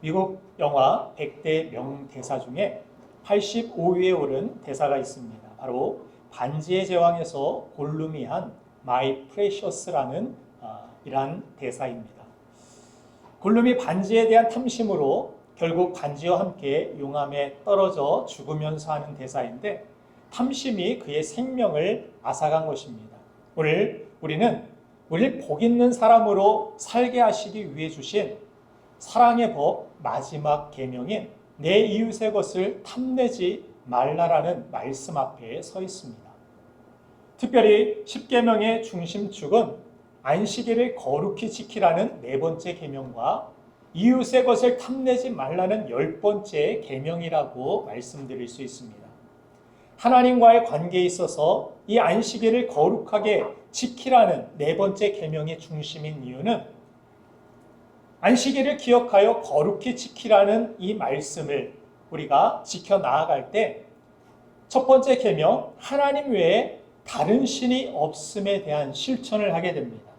미국 영화 100대 명대사 중에 85위에 오른 대사가 있습니다. 바로 반지의 제왕에서 골룸이 한 My Precious라는 이러한 대사입니다. 골룸이 반지에 대한 탐심으로 결국 반지와 함께 용암에 떨어져 죽으면서 하는 대사인데, 탐심이 그의 생명을 앗아간 것입니다. 오늘 우리는 우리를 복 있는 사람으로 살게 하시기 위해 주신 사랑의 법 마지막 계명인 내 이웃의 것을 탐내지 말라라는 말씀 앞에 서 있습니다. 특별히 10계명의 중심축은 안식일을 거룩히 지키라는 4번째 계명과 이웃의 것을 탐내지 말라는 10번째 계명이라고 말씀드릴 수 있습니다. 하나님과의 관계에 있어서 이 안식일을 거룩하게 지키라는 4번째 계명의 중심인 이유는 안식일을 기억하여 거룩히 지키라는 이 말씀을 우리가 지켜 나아갈 때 첫 번째 계명, 하나님 외에 다른 신이 없음에 대한 실천을 하게 됩니다.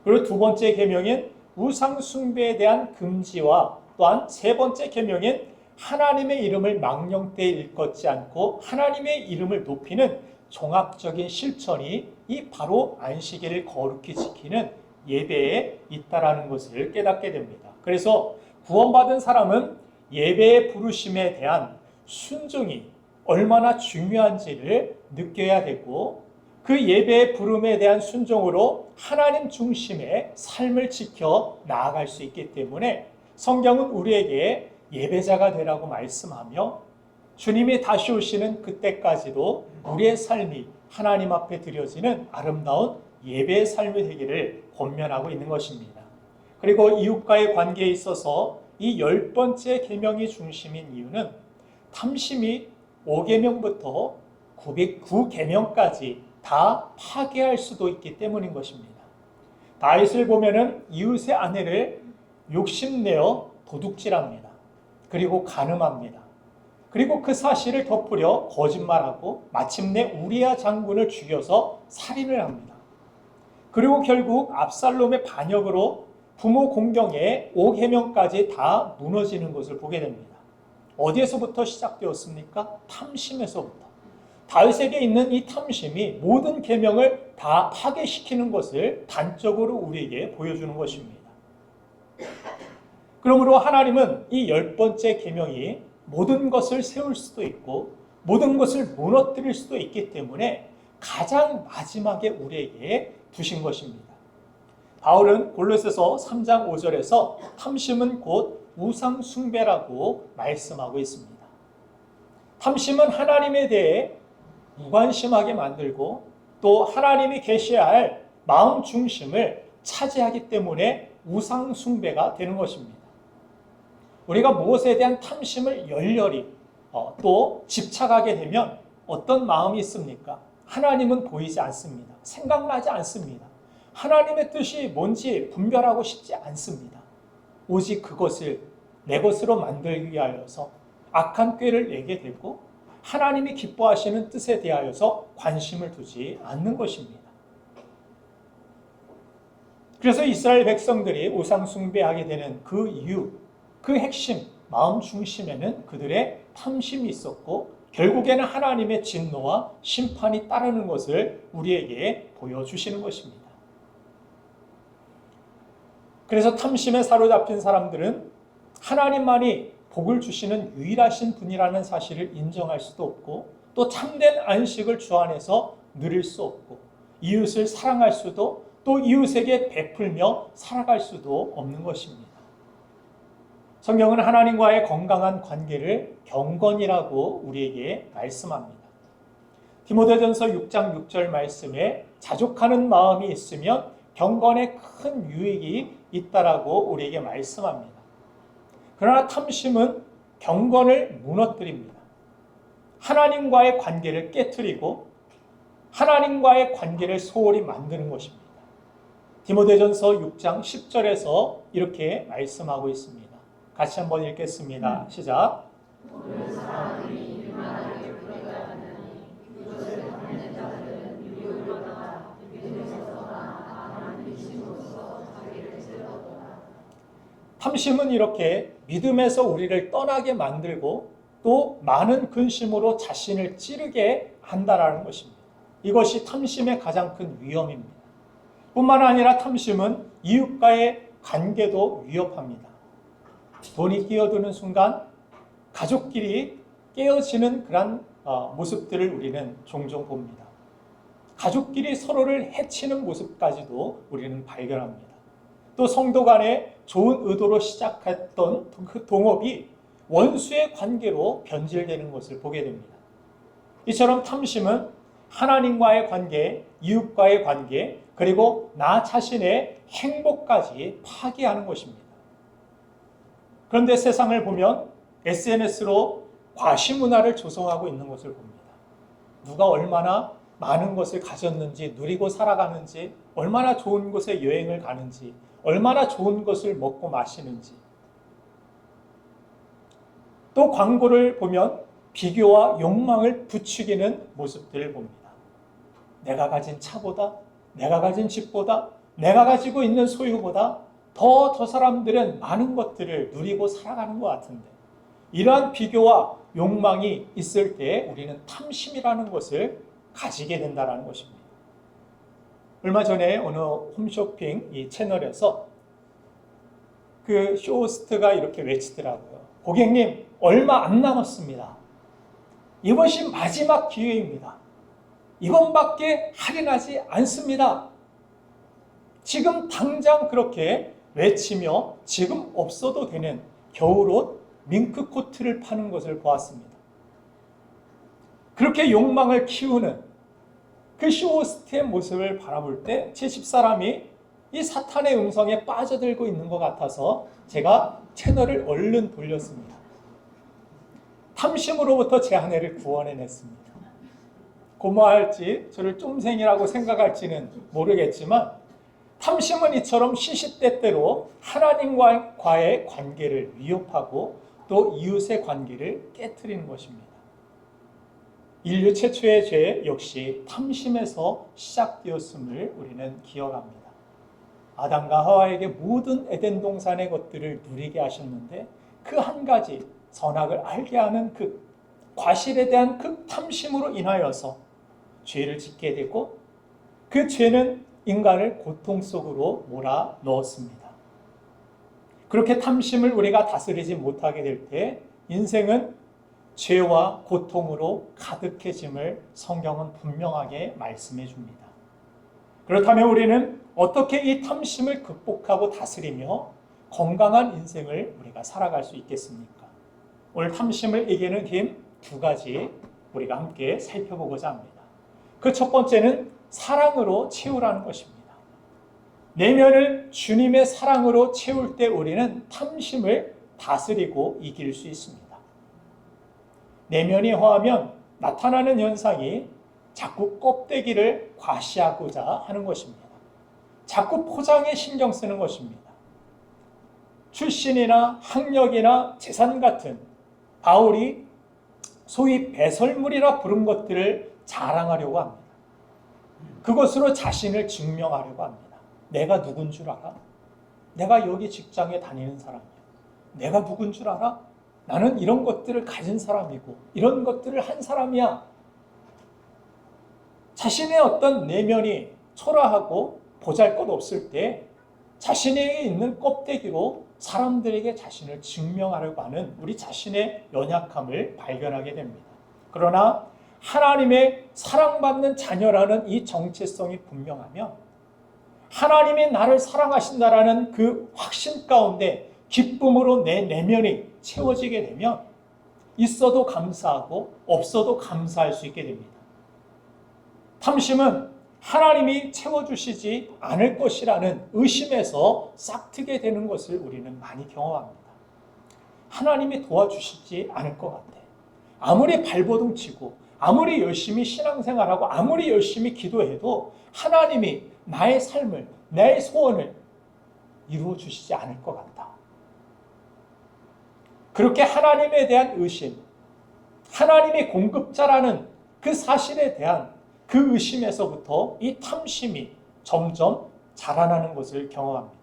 그리고 두 번째 계명인 우상 숭배에 대한 금지와 또한 세 번째 계명인 하나님의 이름을 망령되이 일컫지 않고 하나님의 이름을 높이는 종합적인 실천이 이 바로 안식일을 거룩히 지키는 예배에 있다라는 것을 깨닫게 됩니다. 그래서 구원받은 사람은 예배의 부르심에 대한 순종이 얼마나 중요한지를 느껴야 되고, 그 예배의 부름에 대한 순종으로 하나님 중심의 삶을 지켜 나아갈 수 있기 때문에 성경은 우리에게 예배자가 되라고 말씀하며, 주님이 다시 오시는 그때까지도 우리의 삶이 하나님 앞에 드려지는 아름다운 예배의 삶이 되기를 권면하고 있는 것입니다. 그리고 이웃과의 관계에 있어서 이 10번째 계명이 중심인 이유는 탐심이 5계명부터 9계명까지 다 파괴할 수도 있기 때문인 것입니다. 다윗을 보면은 이웃의 아내를 욕심내어 도둑질합니다. 그리고 간음합니다. 그리고 그 사실을 덮으려 거짓말하고 마침내 우리아 장군을 죽여서 살인을 합니다. 그리고 결국 압살롬의 반역으로 부모 공경의 5계명까지 다 무너지는 것을 보게 됩니다. 어디에서부터 시작되었습니까? 탐심에서부터. 다윗에게 있는 이 탐심이 모든 계명을 다 파괴시키는 것을 단적으로 우리에게 보여주는 것입니다. 그러므로 하나님은 이 10번째 계명이 모든 것을 세울 수도 있고 모든 것을 무너뜨릴 수도 있기 때문에 가장 마지막에 우리에게 두신 것입니다. 바울은 골로새서 3장 5절에서 탐심은 곧 우상 숭배라고 말씀하고 있습니다. 탐심은 하나님에 대해 무관심하게 만들고 또 하나님이 계셔야 할 마음 중심을 차지하기 때문에 우상 숭배가 되는 것입니다. 우리가 무엇에 대한 탐심을 열렬히 또 집착하게 되면 어떤 마음이 있습니까? 하나님은 보이지 않습니다. 생각나지 않습니다. 하나님의 뜻이 뭔지 분별하고 싶지 않습니다. 오직 그것을 내 것으로 만들기 위하여서 악한 꾀를 내게 되고 하나님이 기뻐하시는 뜻에 대하여서 관심을 두지 않는 것입니다. 그래서 이스라엘 백성들이 우상 숭배하게 되는 그 이유, 그 핵심, 마음 중심에는 그들의 탐심이 있었고 결국에는 하나님의 진노와 심판이 따르는 것을 우리에게 보여주시는 것입니다. 그래서 탐심에 사로잡힌 사람들은 하나님만이 복을 주시는 유일하신 분이라는 사실을 인정할 수도 없고 또 참된 안식을 주 안에서 누릴 수 없고 이웃을 사랑할 수도 또 이웃에게 베풀며 살아갈 수도 없는 것입니다. 성경은 하나님과의 건강한 관계를 경건이라고 우리에게 말씀합니다. 디모데전서 6장 6절 말씀에 자족하는 마음이 있으면 경건에 큰 유익이 있다라고 우리에게 말씀합니다. 그러나 탐심은 경건을 무너뜨립니다. 하나님과의 관계를 깨트리고 하나님과의 관계를 소홀히 만드는 것입니다. 디모데전서 6장 10절에서 이렇게 말씀하고 있습니다. 같이 한번 읽겠습니다. 시작. 모든 사람들이 일만하게 부러져하느니 그것을 받는 자들은 유익으로다가 믿음에서나 하나님 믿음으로써 자기를 세우도다. 탐심은 이렇게 믿음에서 우리를 떠나게 만들고 또 많은 근심으로 자신을 찌르게 한다라는 것입니다. 이것이 탐심의 가장 큰 위험입니다. 뿐만 아니라 탐심은 이웃과의 관계도 위협합니다. 돈이 끼어드는 순간 가족끼리 깨어지는 그런 모습들을 우리는 종종 봅니다. 가족끼리 서로를 해치는 모습까지도 우리는 발견합니다. 또 성도 간에 좋은 의도로 시작했던 그 동업이 원수의 관계로 변질되는 것을 보게 됩니다. 이처럼 탐심은 하나님과의 관계, 이웃과의 관계, 그리고 나 자신의 행복까지 파괴하는 것입니다. 그런데 세상을 보면 SNS로 과시문화를 조성하고 있는 것을 봅니다. 누가 얼마나 많은 것을 가졌는지, 누리고 살아가는지, 얼마나 좋은 곳에 여행을 가는지, 얼마나 좋은 것을 먹고 마시는지. 또 광고를 보면 비교와 욕망을 부추기는 모습들을 봅니다. 내가 가진 차보다, 내가 가진 집보다, 내가 가지고 있는 소유보다 더 저 사람들은 많은 것들을 누리고 살아가는 것 같은데, 이러한 비교와 욕망이 있을 때 우리는 탐심이라는 것을 가지게 된다는 것입니다. 얼마 전에 어느 홈쇼핑 이 채널에서 그 쇼호스트가 이렇게 외치더라고요. 고객님, 얼마 안 남았습니다. 이것이 마지막 기회입니다. 이번밖에 할인하지 않습니다. 지금 당장 그렇게 외치며 지금 없어도 되는 겨울옷 밍크 코트를 파는 것을 보았습니다. 그렇게 욕망을 키우는 그 쇼호스트의 모습을 바라볼 때 제 집사람이 이 사탄의 음성에 빠져들고 있는 것 같아서 제가 채널을 얼른 돌렸습니다. 탐심으로부터 제 아내를 구원해냈습니다. 고마워할지 저를 쫌생이라고 생각할지는 모르겠지만 탐심은 이처럼 시시때때로 하나님과의 관계를 위협하고 또 이웃의 관계를 깨트리는 것입니다. 인류 최초의 죄 역시 탐심에서 시작되었음을 우리는 기억합니다. 아담과 하와에게 모든 에덴 동산의 것들을 누리게 하셨는데 그 한 가지 선악을 알게 하는 그 과실에 대한 그 탐심으로 인하여서 죄를 짓게 되고 그 죄는 인간을 고통 속으로 몰아 넣었습니다. 그렇게 탐심을 우리가 다스리지 못하게 될 때 인생은 죄와 고통으로 가득해짐을 성경은 분명하게 말씀해 줍니다. 그렇다면 우리는 어떻게 이 탐심을 극복하고 다스리며 건강한 인생을 우리가 살아갈 수 있겠습니까? 오늘 탐심을 이기는 힘 두 가지 우리가 함께 살펴보고자 합니다. 그 첫 번째는 사랑으로 채우라는 것입니다. 내면을 주님의 사랑으로 채울 때 우리는 탐심을 다스리고 이길 수 있습니다. 내면이 허하면 나타나는 현상이 자꾸 껍데기를 과시하고자 하는 것입니다. 자꾸 포장에 신경 쓰는 것입니다. 출신이나 학력이나 재산 같은 바울이 소위 배설물이라 부른 것들을 자랑하려고 합니다. 그것으로 자신을 증명하려고 합니다. 내가 누군 줄 알아? 내가 여기 직장에 다니는 사람이야. 내가 누군 줄 알아? 나는 이런 것들을 가진 사람이고 이런 것들을 한 사람이야. 자신의 어떤 내면이 초라하고 보잘것없을 때 자신에게 있는 껍데기로 사람들에게 자신을 증명하려고 하는 우리 자신의 연약함을 발견하게 됩니다. 그러나 하나님의 사랑받는 자녀라는 이 정체성이 분명하면 하나님이 나를 사랑하신다라는 그 확신 가운데 기쁨으로 내 내면이 채워지게 되면 있어도 감사하고 없어도 감사할 수 있게 됩니다. 탐심은 하나님이 채워주시지 않을 것이라는 의심에서 싹트게 되는 것을 우리는 많이 경험합니다. 하나님이 도와주시지 않을 것 같아. 아무리 발버둥 치고 아무리 열심히 신앙생활하고 아무리 열심히 기도해도 하나님이 나의 삶을, 나의 소원을 이루어 주시지 않을 것 같다. 그렇게 하나님에 대한 의심, 하나님이 공급자라는 그 사실에 대한 그 의심에서부터 이 탐심이 점점 자라나는 것을 경험합니다.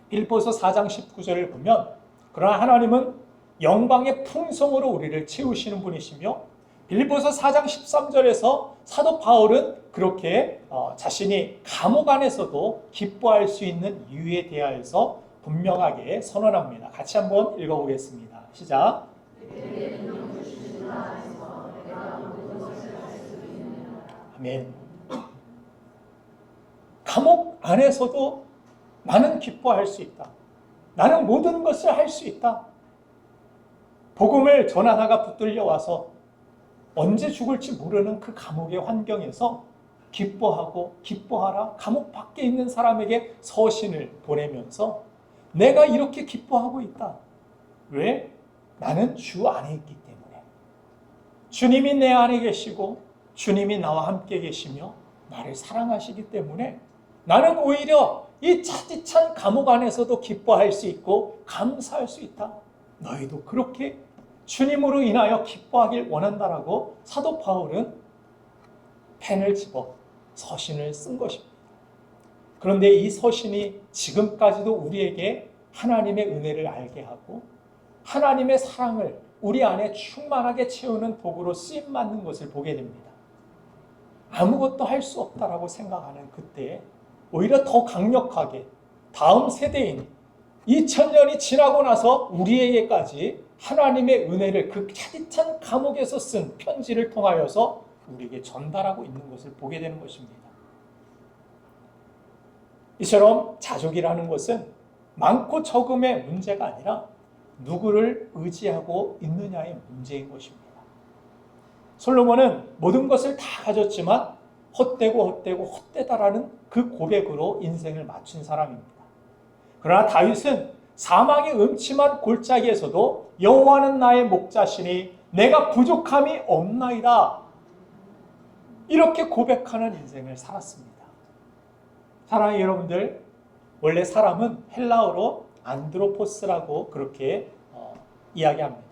빌립보서 4장 19절을 보면 그러나 하나님은 영광의 풍성으로 우리를 채우시는 분이시며 빌립보서 4장 13절에서 사도 바울은 그렇게 자신이 감옥 안에서도 기뻐할 수 있는 이유에 대하여서 분명하게 선언합니다. 같이 한번 읽어보겠습니다. 시작. 아멘. 감옥 안에서도 나는 기뻐할 수 있다. 나는 모든 것을 할 수 있다. 복음을 전하다가 붙들려 와서 언제 죽을지 모르는 그 감옥의 환경에서 기뻐하고 기뻐하라 감옥 밖에 있는 사람에게 서신을 보내면서 내가 이렇게 기뻐하고 있다. 왜? 나는 주 안에 있기 때문에. 주님이 내 안에 계시고 주님이 나와 함께 계시며 나를 사랑하시기 때문에 나는 오히려 이 차디찬 감옥 안에서도 기뻐할 수 있고 감사할 수 있다. 너희도 그렇게 주님으로 인하여 기뻐하길 원한다라고 사도 바울은 펜을 집어 서신을 쓴 것입니다. 그런데 이 서신이 지금까지도 우리에게 하나님의 은혜를 알게 하고 하나님의 사랑을 우리 안에 충만하게 채우는 도구로 쓰임받는 것을 보게 됩니다. 아무것도 할 수 없다라고 생각하는 그때 오히려 더 강력하게 다음 세대인 2000년이 지나고 나서 우리에게까지 하나님의 은혜를 그 차디찬 감옥에서 쓴 편지를 통하여서 우리에게 전달하고 있는 것을 보게 되는 것입니다. 이처럼 자족이라는 것은 많고 적음의 문제가 아니라 누구를 의지하고 있느냐의 문제인 것입니다. 솔로몬은 모든 것을 다 가졌지만 헛되다라는 그 고백으로 인생을 마친 사람입니다. 그러나 다윗은 사망의 음침한 골짜기에서도 여호와는 나의 목자시니 내가 부족함이 없나이다. 이렇게 고백하는 인생을 살았습니다. 사랑하는 여러분들, 원래 사람은 헬라어로 안드로포스라고 그렇게 이야기합니다.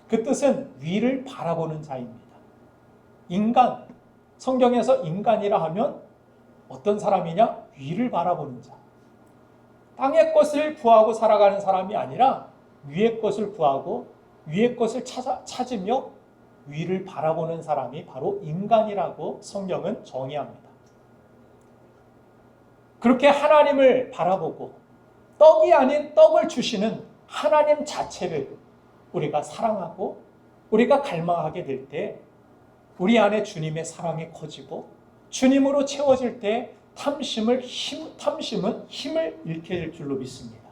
그 뜻은 위를 바라보는 자입니다. 인간, 성경에서 인간이라 하면 어떤 사람이냐? 위를 바라보는 자. 땅의 것을 구하고 살아가는 사람이 아니라 위의 것을 구하고 위의 것을 찾으며 위를 바라보는 사람이 바로 인간이라고 성경은 정의합니다. 그렇게 하나님을 바라보고 떡이 아닌 떡을 주시는 하나님 자체를 우리가 사랑하고 우리가 갈망하게 될 때 우리 안에 주님의 사랑이 커지고 주님으로 채워질 때 탐심은 힘을 잃게 될 줄로 믿습니다.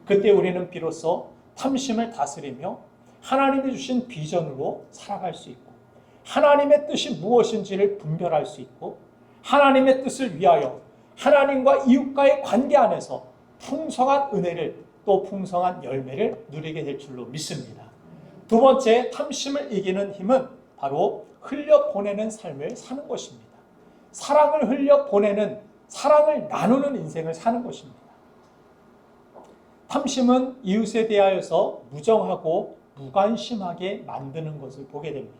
그때 우리는 비로소 탐심을 다스리며 하나님이 주신 비전으로 살아갈 수 있고 하나님의 뜻이 무엇인지를 분별할 수 있고 하나님의 뜻을 위하여 하나님과 이웃과의 관계 안에서 풍성한 은혜를 또 풍성한 열매를 누리게 될 줄로 믿습니다. 두 번째, 탐심을 이기는 힘은 바로 흘려보내는 삶을 사는 것입니다. 사랑을 흘려보내는, 사랑을 나누는 인생을 사는 것입니다. 탐심은 이웃에 대하여서 무정하고 무관심하게 만드는 것을 보게 됩니다.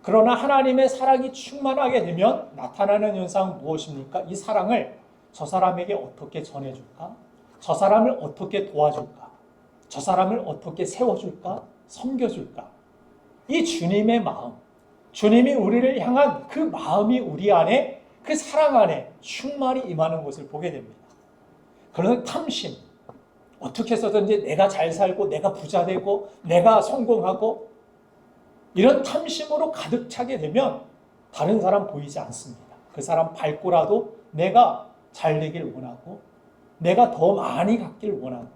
그러나 하나님의 사랑이 충만하게 되면 나타나는 현상은 무엇입니까? 이 사랑을 저 사람에게 어떻게 전해줄까? 저 사람을 어떻게 도와줄까? 저 사람을 어떻게 세워줄까? 섬겨줄까? 이 주님의 마음, 주님이 우리를 향한 그 마음이 우리 안에, 그 사랑 안에 충만히 임하는 것을 보게 됩니다. 그러나 탐심, 어떻게 해서든지 내가 잘 살고 내가 부자 되고 내가 성공하고 이런 탐심으로 가득 차게 되면 다른 사람 보이지 않습니다. 그 사람 밟고라도 내가 잘 되길 원하고 내가 더 많이 갖길 원하고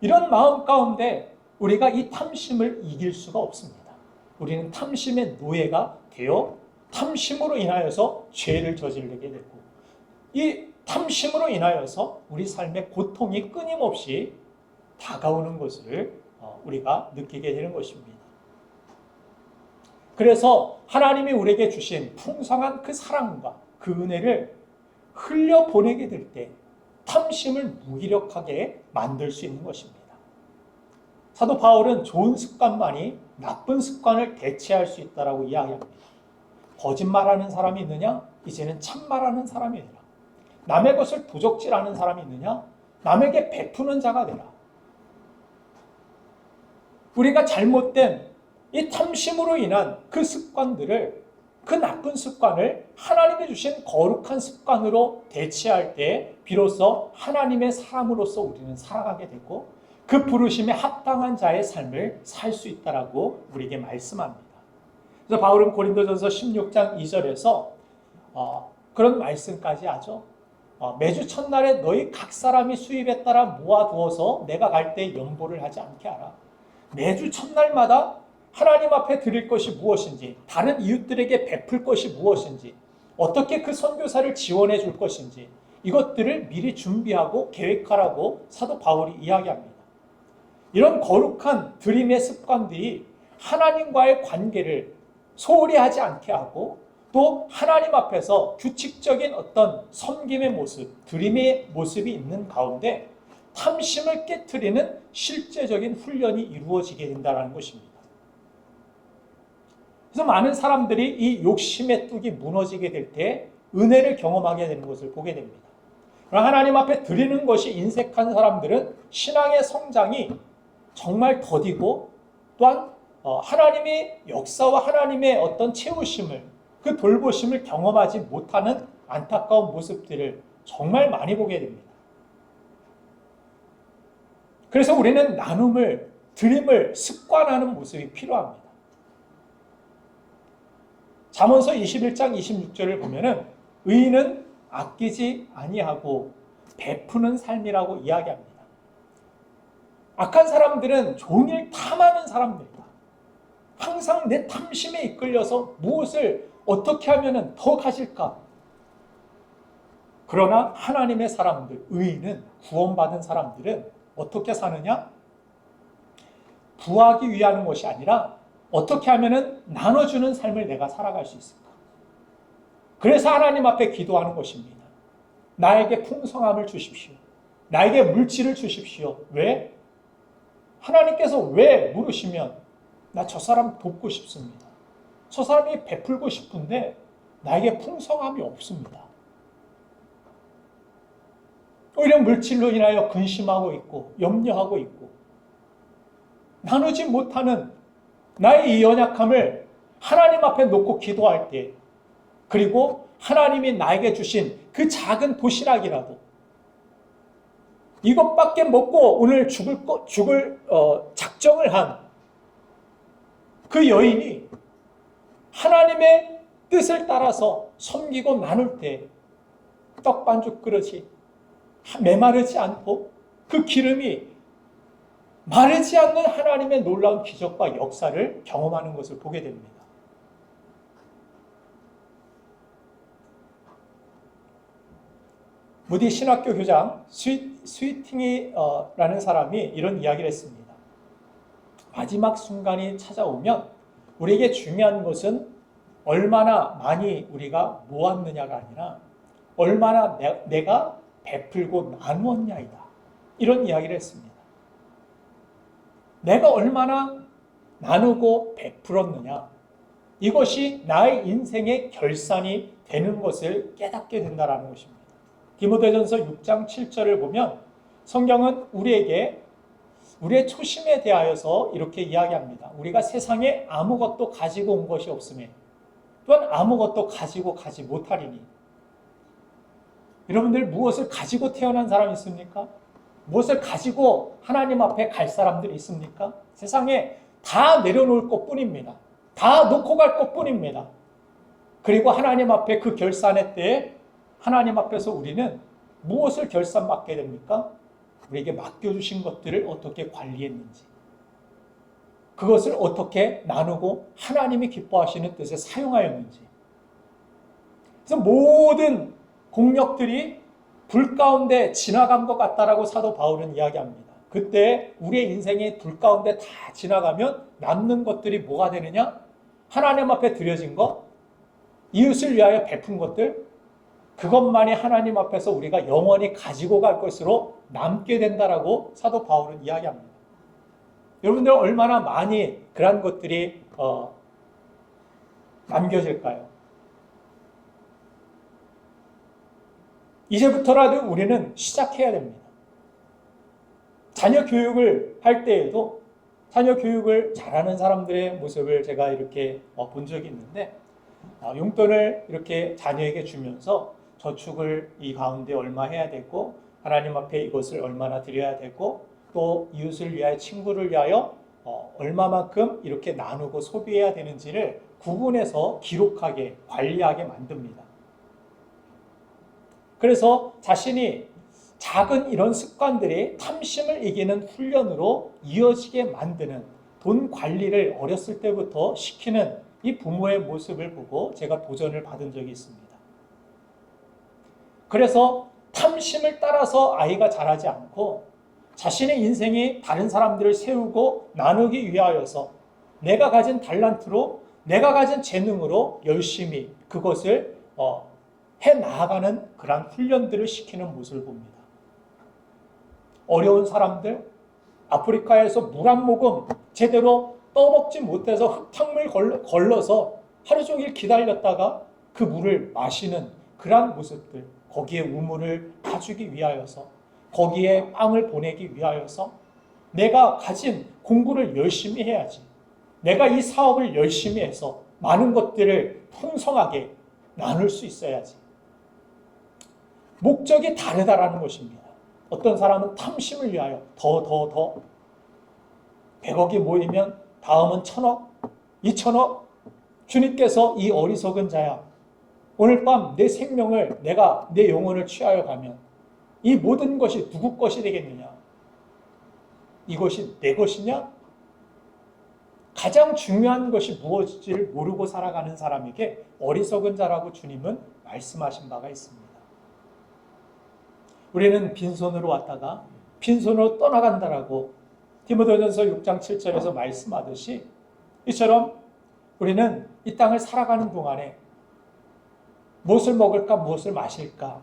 이런 마음 가운데 우리가 이 탐심을 이길 수가 없습니다. 우리는 탐심의 노예가 되어 탐심으로 인하여서 죄를 저지르게 되고 이 탐심으로 인하여서 우리 삶의 고통이 끊임없이 다가오는 것을 우리가 느끼게 되는 것입니다. 그래서 하나님이 우리에게 주신 풍성한 그 사랑과 그 은혜를 흘려보내게 될 때 탐심을 무기력하게 만들 수 있는 것입니다. 사도 바울은 좋은 습관만이 나쁜 습관을 대체할 수 있다고 이야기합니다. 거짓말하는 사람이 있느냐? 이제는 참말하는 사람이 되라. 남의 것을 도적질하는 사람이 있느냐? 남에게 베푸는 자가 되라. 우리가 잘못된 이 탐심으로 인한 그 습관들을, 그 나쁜 습관을 하나님이 주신 거룩한 습관으로 대체할 때 비로소 하나님의 사람으로서 우리는 살아가게 되고 그 부르심에 합당한 자의 삶을 살 수 있다라고 우리에게 말씀합니다. 그래서 바울은 고린도전서 16장 2절에서 그런 말씀까지 하죠. 매주 첫날에 너희 각 사람이 수입에 따라 모아두어서 내가 갈 때 연보를 하지 않게 하라. 매주 첫날마다 하나님 앞에 드릴 것이 무엇인지, 다른 이웃들에게 베풀 것이 무엇인지, 어떻게 그 선교사를 지원해 줄 것인지 이것들을 미리 준비하고 계획하라고 사도 바울이 이야기합니다. 이런 거룩한 드림의 습관들이 하나님과의 관계를 소홀히 하지 않게 하고 또 하나님 앞에서 규칙적인 어떤 섬김의 모습, 드림의 모습이 있는 가운데 탐심을 깨트리는 실제적인 훈련이 이루어지게 된다는 것입니다. 그래서 많은 사람들이 이 욕심의 뚝이 무너지게 될 때 은혜를 경험하게 되는 것을 보게 됩니다. 하나님 앞에 드리는 것이 인색한 사람들은 신앙의 성장이 정말 더디고 또한 하나님의 역사와 하나님의 어떤 채우심을, 그 돌보심을 경험하지 못하는 안타까운 모습들을 정말 많이 보게 됩니다. 그래서 우리는 나눔을, 드림을 습관하는 모습이 필요합니다. 잠언서 21장 26절을 보면은 의인은 아끼지 아니하고 베푸는 삶이라고 이야기합니다. 악한 사람들은 종일 탐하는 사람들이다. 항상 내 탐심에 이끌려서 무엇을 어떻게 하면 더 가질까? 그러나 하나님의 사람들, 의인은, 구원받은 사람들은 어떻게 사느냐? 부하기 위한 것이 아니라 어떻게 하면 나눠주는 삶을 내가 살아갈 수 있을까? 그래서 하나님 앞에 기도하는 것입니다. 나에게 풍성함을 주십시오. 나에게 물질을 주십시오. 왜? 하나님께서 왜 물으시면 나 저 사람 돕고 싶습니다. 저 사람이 베풀고 싶은데 나에게 풍성함이 없습니다. 오히려 물질로 인하여 근심하고 있고 염려하고 있고 나누지 못하는 나의 이 연약함을 하나님 앞에 놓고 기도할 때, 그리고 하나님이 나에게 주신 그 작은 도시락이라도 이것밖에 먹고 오늘 죽을 작정을 한 그 여인이 하나님의 뜻을 따라서 섬기고 나눌 때 떡 반죽 그릇이 메마르지 않고 그 기름이 마르지 않는 하나님의 놀라운 기적과 역사를 경험하는 것을 보게 됩니다. 무디 신학교 교장 스위팅이라는 사람이 이런 이야기를 했습니다. 마지막 순간이 찾아오면 우리에게 중요한 것은 얼마나 많이 우리가 모았느냐가 아니라 얼마나 내가 베풀고 나누었냐이다. 이런 이야기를 했습니다. 내가 얼마나 나누고 베풀었느냐, 이것이 나의 인생의 결산이 되는 것을 깨닫게 된다는 것입니다. 디모데전서 6장 7절을 보면 성경은 우리에게 우리의 초심에 대하여서 이렇게 이야기합니다. 우리가 세상에 아무것도 가지고 온 것이 없으며 또한 아무것도 가지고 가지 못하리니. 여러분들 무엇을 가지고 태어난 사람이 있습니까? 무엇을 가지고 하나님 앞에 갈 사람들이 있습니까? 세상에 다 내려놓을 것뿐입니다. 다 놓고 갈 것뿐입니다. 그리고 하나님 앞에 그 결산의 때에 하나님 앞에서 우리는 무엇을 결산받게 됩니까? 우리에게 맡겨주신 것들을 어떻게 관리했는지, 그것을 어떻게 나누고 하나님이 기뻐하시는 뜻에 사용하였는지. 그래서 모든 공력들이 불 가운데 지나간 것 같다라고 사도 바울은 이야기합니다. 그때 우리의 인생이 불 가운데 다 지나가면 남는 것들이 뭐가 되느냐? 하나님 앞에 드려진 것, 이웃을 위하여 베푼 것들, 그것만이 하나님 앞에서 우리가 영원히 가지고 갈 것으로 남게 된다라고 사도 바울은 이야기합니다. 여러분들 얼마나 많이 그런 것들이 남겨질까요? 이제부터라도 우리는 시작해야 됩니다. 자녀 교육을 할 때에도 자녀 교육을 잘하는 사람들의 모습을 제가 이렇게 본 적이 있는데, 용돈을 이렇게 자녀에게 주면서 저축을 이 가운데 얼마 해야 되고, 하나님 앞에 이것을 얼마나 드려야 되고, 또 이웃을 위하여, 친구를 위하여 얼마만큼 이렇게 나누고 소비해야 되는지를 구분해서 기록하게, 관리하게 만듭니다. 그래서 자신이 작은 이런 습관들이 탐심을 이기는 훈련으로 이어지게 만드는, 돈 관리를 어렸을 때부터 시키는 이 부모의 모습을 보고 제가 도전을 받은 적이 있습니다. 그래서 탐심을 따라서 아이가 자라지 않고 자신의 인생이 다른 사람들을 세우고 나누기 위하여서 내가 가진 달란트로, 내가 가진 재능으로 열심히 그것을 해 나아가는 그런 훈련들을 시키는 모습을 봅니다. 어려운 사람들, 아프리카에서 물 한 모금 제대로 떠먹지 못해서 흙탕물 걸러서 하루 종일 기다렸다가 그 물을 마시는 그러한 모습들, 거기에 우물을 파주기 위하여서, 거기에 빵을 보내기 위하여서 내가 가진 공부를 열심히 해야지, 내가 이 사업을 열심히 해서 많은 것들을 풍성하게 나눌 수 있어야지. 목적이 다르다라는 것입니다. 어떤 사람은 탐심을 위하여 더 100억이 모이면 다음은 1000억, 2000억. 주님께서 이 어리석은 자야, 오늘 밤 내 생명을, 내가 내 영혼을 취하여 가면 이 모든 것이 누구 것이 되겠느냐? 이것이 내 것이냐? 가장 중요한 것이 무엇인지를 모르고 살아가는 사람에게 어리석은 자라고 주님은 말씀하신 바가 있습니다. 우리는 빈손으로 왔다가 빈손으로 떠나간다라고 디모데전서 6장 7절에서 말씀하듯이, 이처럼 우리는 이 땅을 살아가는 동안에 무엇을 먹을까, 무엇을 마실까,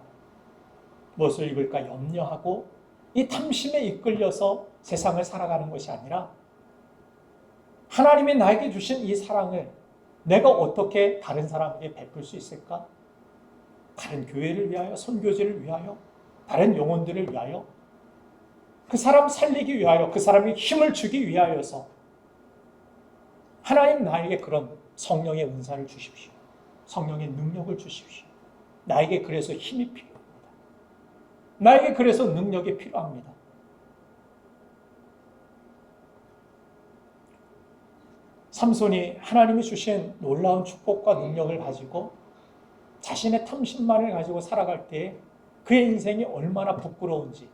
무엇을 입을까 염려하고 이 탐심에 이끌려서 세상을 살아가는 것이 아니라, 하나님이 나에게 주신 이 사랑을 내가 어떻게 다른 사람에게 베풀 수 있을까? 다른 교회를 위하여, 선교지를 위하여, 다른 영혼들을 위하여, 그 사람 살리기 위하여, 그 사람에게 힘을 주기 위하여서 하나님 나에게 그런 성령의 은사를 주십시오. 성령의 능력을 주십시오. 나에게 그래서 힘이 필요합니다. 나에게 그래서 능력이 필요합니다. 삼손이 하나님이 주신 놀라운 축복과 능력을 가지고 자신의 탐심만을 가지고 살아갈 때 그의 인생이 얼마나 부끄러운지,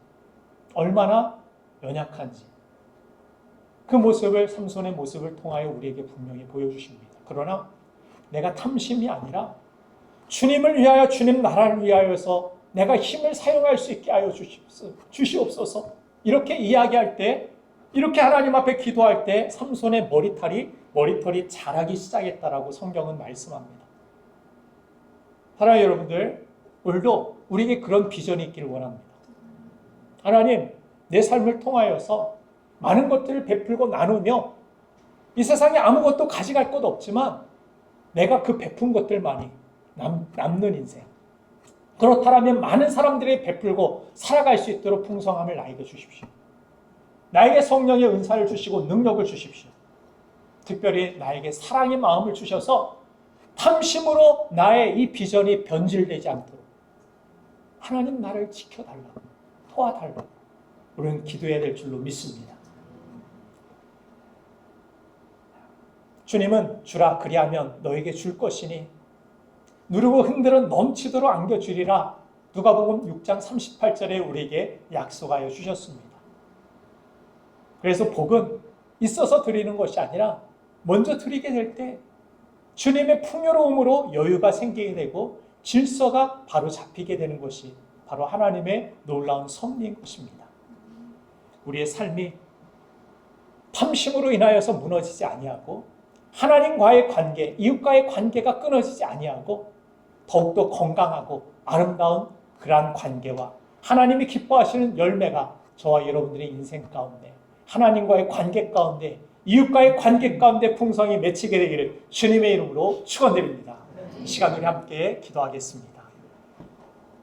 얼마나 연약한지, 그 모습을, 삼손의 모습을 통하여 우리에게 분명히 보여주십니다. 그러나 내가 탐심이 아니라 주님을 위하여, 주님 나라를 위하여서 내가 힘을 사용할 수 있게 하여 주시옵소서. 이렇게 이야기할 때, 이렇게 하나님 앞에 기도할 때 삼손의 머리털이 자라기 시작했다라고 성경은 말씀합니다. 사랑하는 여러분들, 오늘도 우리에게 그런 비전이 있기를 원합니다. 하나님, 내 삶을 통하여서 많은 것들을 베풀고 나누며 이 세상에 아무것도 가져갈 것 없지만 내가 그 베푼 것들만이 남는 인생, 그렇다면 많은 사람들이 베풀고 살아갈 수 있도록 풍성함을 나에게 주십시오. 나에게 성령의 은사를 주시고 능력을 주십시오. 특별히 나에게 사랑의 마음을 주셔서 탐심으로 나의 이 비전이 변질되지 않도록 하나님 나를 지켜달라고, 도와달라고 우리는 기도해야 될 줄로 믿습니다. 주님은 주라, 그리하면 너에게 줄 것이니 누르고 흔들어 넘치도록 안겨주리라. 누가복음 6장 38절에 우리에게 약속하여 주셨습니다. 그래서 복은 있어서 드리는 것이 아니라 먼저 드리게 될 때 주님의 풍요로움으로 여유가 생기게 되고 질서가 바로 잡히게 되는 것이 바로 하나님의 놀라운 섭리인 것입니다. 우리의 삶이 탐심으로 인하여서 무너지지 아니하고 하나님과의 관계, 이웃과의 관계가 끊어지지 아니하고 더욱더 건강하고 아름다운 그러한 관계와 하나님이 기뻐하시는 열매가 저와 여러분들의 인생 가운데, 하나님과의 관계 가운데, 이웃과의 관계 가운데 풍성히 맺히게 되기를 주님의 이름으로 축원드립니다. 이 시간 우리 함께 기도하겠습니다.